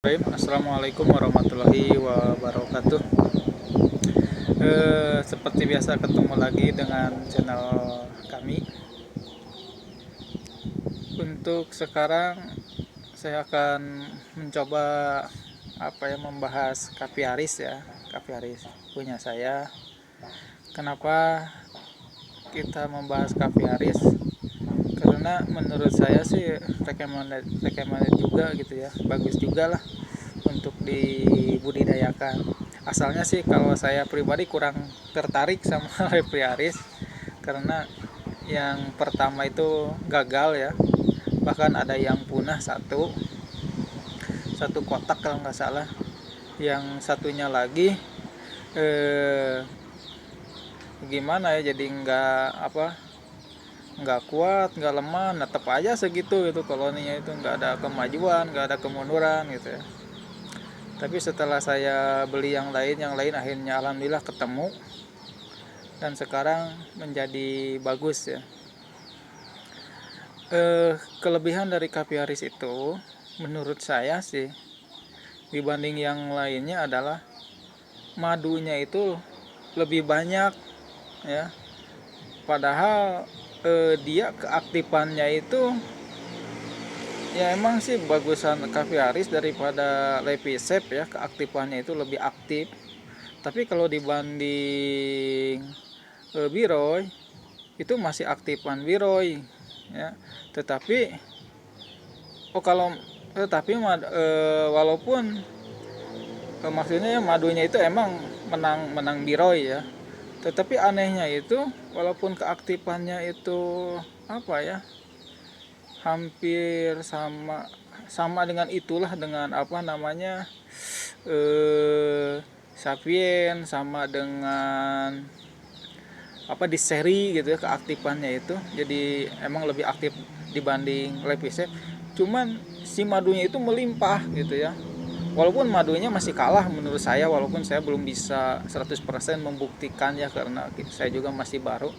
Assalamualaikum warahmatullahi wabarakatuh. Seperti biasa ketemu lagi dengan channel kami. Untuk sekarang saya akan mencoba membahas Capiaris ya. Capiaris punya saya. Kenapa kita membahas Capiaris? Karena menurut saya sih recommended juga gitu ya, bagus juga lah untuk dibudidayakan. Asalnya sih kalau saya pribadi kurang tertarik sama Lepiaris karena yang pertama itu gagal ya, bahkan ada yang punah satu kotak kalau nggak salah. Yang satunya lagi gimana ya, jadi nggak kuat, nggak lemah, tetap aja segitu itu koloninya, itu nggak ada kemajuan, nggak ada kemunduran gitu ya. Tapi setelah saya beli yang lain akhirnya alhamdulillah ketemu dan sekarang menjadi bagus ya. Kelebihan dari Capiaris itu menurut saya sih dibanding yang lainnya adalah madunya itu lebih banyak ya. Padahal dia keaktifannya itu ya emang sih bagusan Capiaris daripada Lepisep ya, keaktifannya itu lebih aktif. Tapi kalau dibanding Biroy itu masih aktifan Biroy ya. Tetapi walaupun maksudnya ya, madunya itu emang menang Biroy ya. Tetapi anehnya itu walaupun keaktifannya itu hampir sama dengan itulah, dengan Sapien, sama dengan di seri gitu ya keaktifannya itu. Jadi emang lebih aktif dibanding Lepisep. Cuman si madunya itu melimpah gitu ya. Walaupun madunya masih kalah menurut saya, walaupun saya belum bisa 100% membuktikan ya, karena saya juga masih baru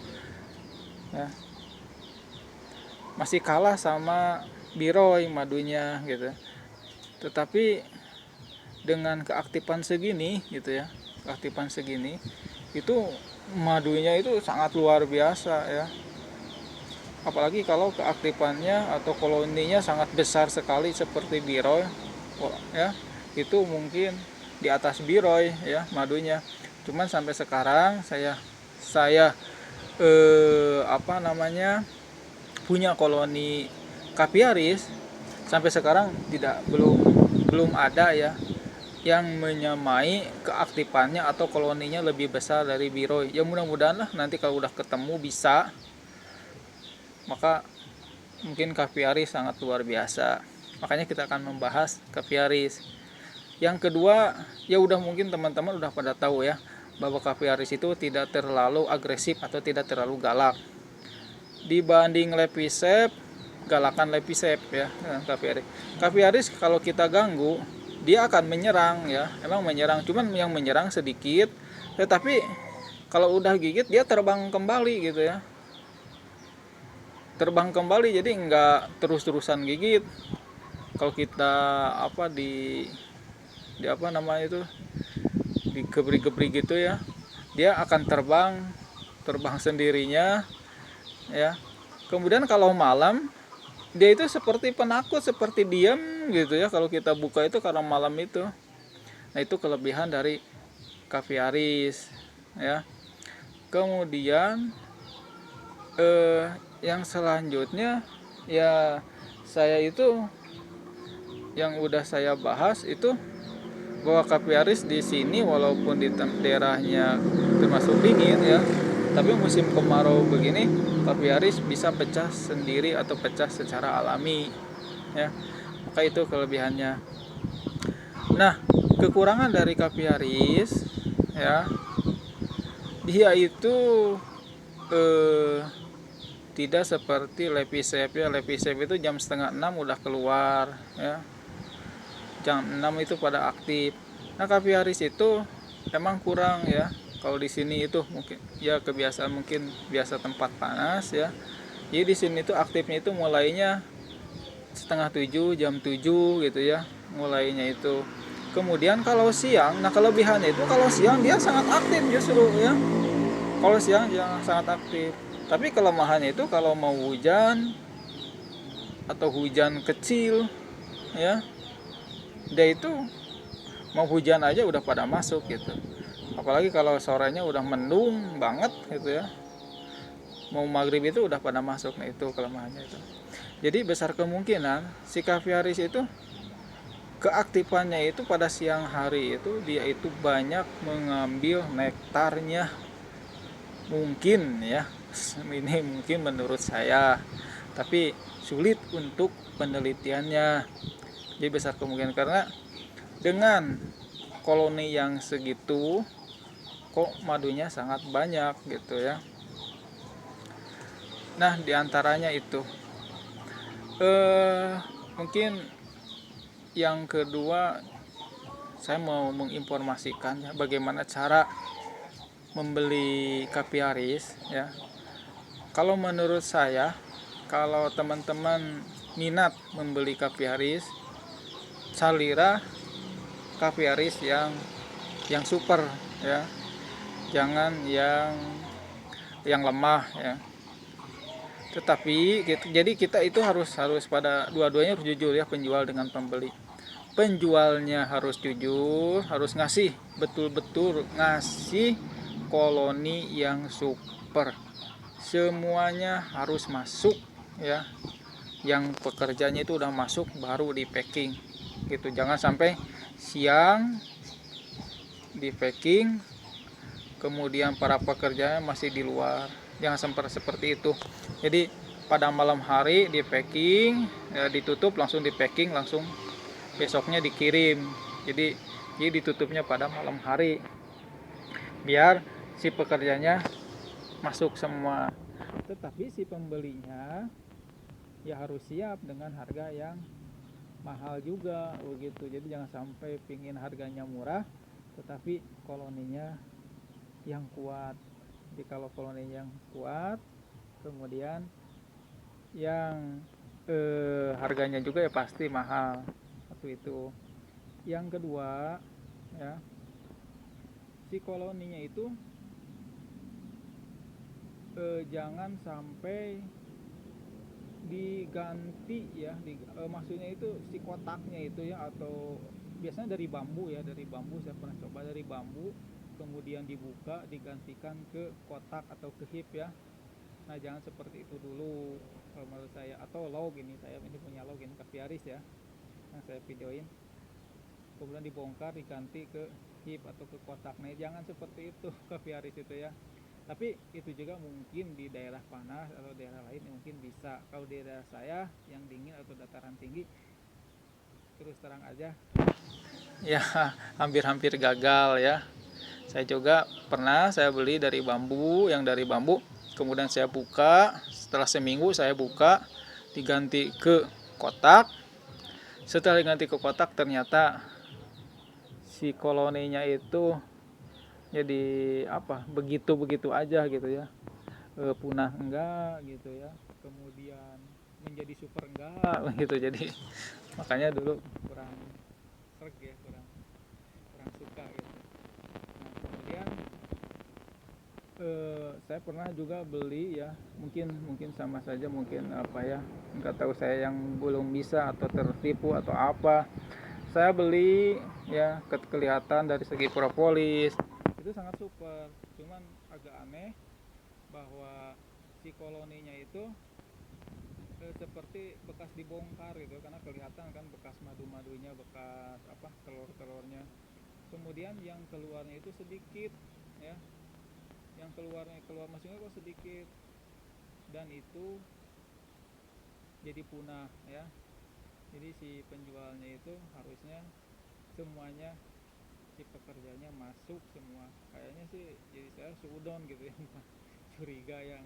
ya. Masih kalah sama Biroy madunya gitu. Tetapi dengan keaktifan segini gitu ya, keaktifan segini itu madunya itu sangat luar biasa ya. Apalagi kalau keaktifannya atau koloninya sangat besar sekali seperti Biroy ya, itu mungkin di atas Biroy ya madunya. Cuman sampai sekarang saya punya koloni Capiaris, sampai sekarang belum ada ya yang menyamai keaktifannya atau koloninya lebih besar dari Biroy. Ya mudah-mudahan lah nanti kalau udah ketemu bisa, maka mungkin Capiaris sangat luar biasa. Makanya kita akan membahas Capiaris. Yang kedua, ya udah mungkin teman-teman udah pada tahu ya, bahwa Capiaris itu tidak terlalu agresif atau tidak terlalu galak. Dibanding Lepisep, galakan Lepisep ya Capiaris. Capiaris kalau kita ganggu, dia akan menyerang ya, emang menyerang, cuman yang menyerang sedikit. Tetapi kalau udah gigit dia terbang kembali gitu ya. Terbang kembali, jadi nggak terus-terusan gigit. Kalau kita digebri-gebri gitu ya, dia akan terbang sendirinya ya. Kemudian kalau malam dia itu seperti penakut, seperti diam gitu ya kalau kita buka itu karena malam itu. Nah itu kelebihan dari Capiaris ya. Kemudian yang selanjutnya ya, saya itu yang udah saya bahas itu bahwa Capiaris di sini walaupun di daerahnya termasuk dingin ya, tapi musim kemarau begini Capiaris bisa pecah sendiri atau pecah secara alami ya. Maka itu kelebihannya. Nah, kekurangan dari Capiaris ya, dia itu tidak seperti Lepisep ya. Lepisep itu jam 5:30 udah keluar ya, jam 6 itu pada aktif. Nah Capiaris itu emang kurang ya. Kalau di sini itu mungkin ya kebiasaan, mungkin biasa tempat panas ya. Jadi di sini tuh aktifnya itu mulainya 6:30, jam 7 gitu ya. mulainya itu. Kemudian kalau siang, nah kelebihannya itu kalau siang dia sangat aktif justru ya. Kalau siang dia sangat aktif. Tapi kelemahannya itu kalau mau hujan atau hujan kecil ya, dia itu mau hujan aja udah pada masuk gitu. Apalagi kalau sorenya udah mendung banget gitu ya, mau maghrib itu udah pada masuk. Nah itu kelemahannya itu. Jadi besar kemungkinan si Caviaris itu keaktifannya itu pada siang hari itu dia itu banyak mengambil nektarnya, mungkin ya. Ini mungkin menurut saya, tapi sulit untuk penelitiannya. Jadi besar kemungkinan karena dengan koloni yang segitu kok madunya sangat banyak gitu ya. Nah diantaranya itu mungkin yang kedua saya mau menginformasikan ya, bagaimana cara membeli Capiaris ya. Kalau menurut saya, kalau teman-teman minat membeli Capiaris, salira Capiaris yang super ya, jangan yang lemah ya. Tetapi jadi kita itu harus pada dua-duanya harus jujur ya, penjual dengan pembeli. Penjualnya harus jujur, harus ngasih betul-betul ngasih koloni yang super. Semuanya harus masuk ya. Yang pekerjanya itu udah masuk baru di packing gitu. Jangan sampai siang di packing kemudian para pekerjanya masih di luar. Jangan sampai seperti itu. Jadi pada malam hari di packing ya, ditutup langsung di packing langsung besoknya dikirim. Jadi ditutupnya pada malam hari biar si pekerjanya masuk semua. Tetapi si pembelinya ya harus siap dengan harga yang mahal juga begitu. Jadi jangan sampai pingin harganya murah tetapi koloninya yang kuat. Jadi kalau koloninya yang kuat kemudian yang harganya juga ya pasti mahal. Itu. Yang kedua ya, si koloninya itu jangan sampai diganti ya, maksudnya itu si kotaknya itu ya, atau biasanya dari bambu ya, dari bambu saya pernah coba dari bambu kemudian dibuka digantikan ke kotak atau ke hip ya. Nah jangan seperti itu dulu kalau menurut saya. Atau log, saya ini punya log ini Capiaris ya, yang saya videoin, kemudian dibongkar diganti ke hip atau ke kotak. Nah jangan seperti itu Capiaris itu ya. Tapi itu juga mungkin di daerah panas atau daerah lain mungkin bisa. Kalau di daerah saya yang dingin atau dataran tinggi, terus terang aja ya hampir-hampir gagal ya. Saya juga pernah saya beli dari bambu, yang dari bambu, kemudian saya buka, setelah seminggu saya buka diganti ke kotak. Setelah diganti ke kotak ternyata si koloninya itu jadi begitu aja gitu ya, punah enggak gitu ya, kemudian menjadi super enggak gitu. Jadi makanya dulu kurang serg ya, kurang suka gitu. Nah kemudian saya pernah juga beli ya, mungkin sama saja, mungkin nggak tahu saya yang belum bisa atau tertipu atau apa. Saya beli ya, kelihatan dari segi propolis itu sangat super, cuman agak aneh bahwa si koloninya itu seperti bekas dibongkar gitu, karena kelihatan kan bekas madu-madunya, bekas telur-telurnya. Kemudian yang keluarnya itu sedikit ya, yang keluar masuknya kok sedikit, dan itu jadi punah ya. Jadi si penjualnya itu harusnya semuanya si pekerjanya masuk semua. Kayaknya sih jadi saya suudon gitu ya, curiga yang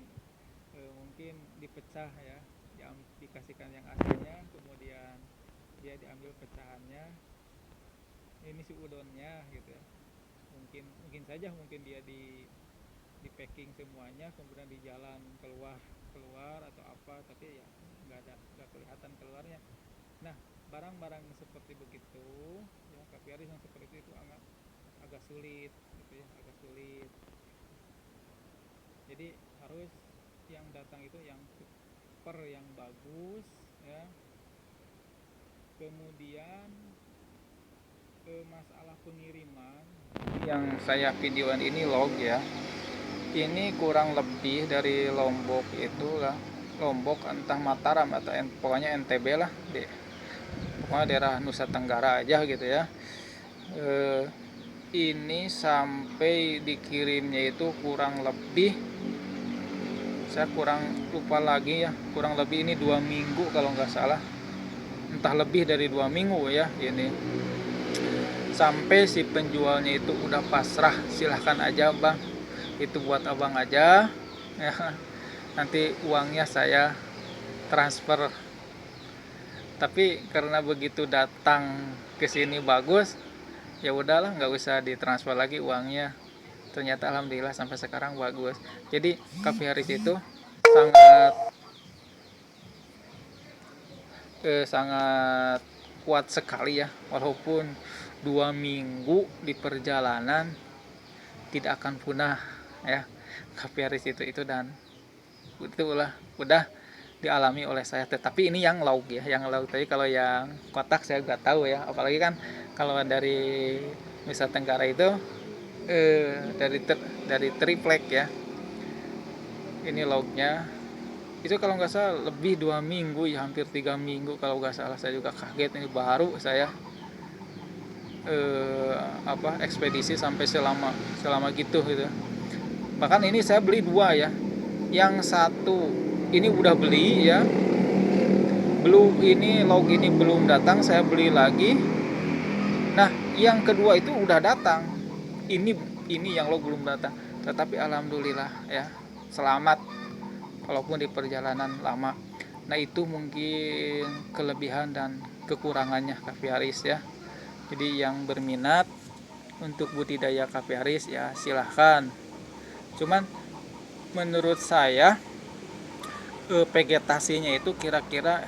mungkin dipecah ya, dikasihkan yang aslinya kemudian dia diambil pecahannya, ini si udonnya gitu ya. Mungkin saja dia di packing semuanya kemudian di jalan keluar atau apa, tapi ya nggak kelihatan keluarnya. Nah barang-barang seperti begitu ya, Capiaris yang seperti itu agak sulit gitu ya, agak sulit. Jadi harus yang datang itu yang super yang bagus ya. Kemudian masalah pengiriman yang saya videoan ini log ya, ini kurang lebih dari Lombok itulah, Lombok entah Mataram atau pokoknya NTB lah, pokoknya daerah Nusa Tenggara aja gitu ya. Ini sampai dikirimnya itu kurang lebih, saya kurang lupa lagi ya, kurang lebih ini 2 minggu kalau nggak salah, entah lebih dari 2 minggu ya ini. Sampai si penjualnya itu udah pasrah, silahkan aja bang, itu buat abang aja ya, nanti uangnya saya transfer. Tapi karena begitu datang ke sini bagus, ya udahlah nggak usah ditransfer lagi uangnya. Ternyata alhamdulillah sampai sekarang bagus. Jadi Capiaris itu sangat kuat sekali ya, walaupun 2 minggu di perjalanan tidak akan punah ya Capiaris itu, dan itulah udah dialami oleh saya. Tetapi ini yang lauk ya, yang lauk tadi. Kalau yang kotak saya nggak tahu ya, apalagi kan kalau dari Nusa Tenggara itu dari triplek ya, ini lauknya itu kalau nggak salah lebih 2 minggu ya, hampir 3 minggu kalau nggak salah. Saya juga kaget, ini baru saya ekspedisi sampai selama gitu. Bahkan ini saya beli 2 ya, yang satu ini udah beli ya, belum, ini log ini belum datang, saya beli lagi. Nah yang kedua itu udah datang, ini yang log belum datang. Tetapi alhamdulillah ya, selamat walaupun di perjalanan lama. Nah itu mungkin kelebihan dan kekurangannya Capiaris ya. Jadi yang berminat untuk budidaya Capiaris ya silahkan. Cuman menurut saya vegetasinya itu kira-kira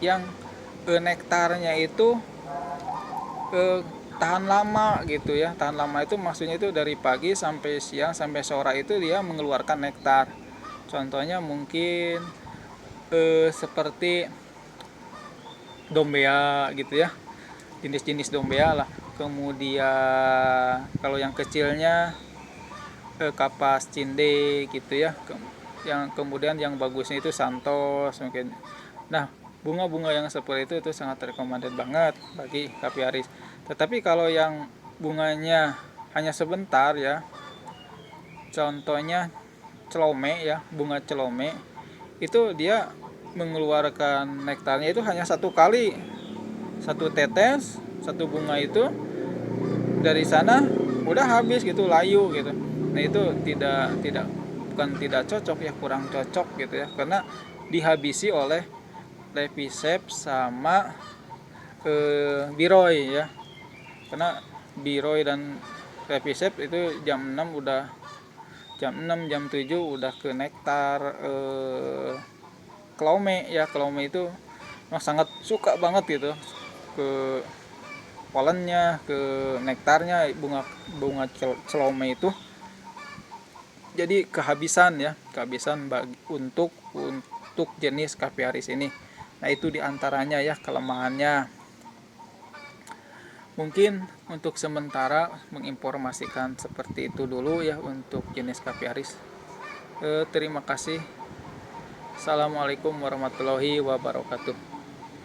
yang nektarnya itu tahan lama gitu ya. Tahan lama itu maksudnya itu dari pagi sampai siang sampai sore itu dia mengeluarkan nektar. Contohnya mungkin seperti dombea gitu ya, jenis-jenis dombea lah. Kemudian kalau yang kecilnya kapas cinde gitu ya. Yang kemudian yang bagusnya itu santos mungkin. Nah bunga-bunga yang seperti itu sangat recommended banget bagi Capiaris. Tetapi kalau yang bunganya hanya sebentar ya, contohnya celome ya, bunga celome itu dia mengeluarkan nektarnya itu hanya 1 kali, 1 tetes, 1 bunga itu dari sana udah habis gitu, layu gitu. Nah itu bukan tidak cocok ya, kurang cocok gitu ya, karena dihabisi oleh Lepiceps sama Biroy ya. Karena Biroy dan Lepiceps itu jam 6 jam 7 udah ke nektar. Kelome ya, kelome itu sangat suka banget gitu ke polennya, ke nektarnya bunga celome itu. Jadi kehabisan untuk jenis Capiaris ini. Nah itu diantaranya ya kelemahannya. Mungkin untuk sementara menginformasikan seperti itu dulu ya untuk jenis Capiaris. Terima kasih. Assalamualaikum warahmatullahi wabarakatuh.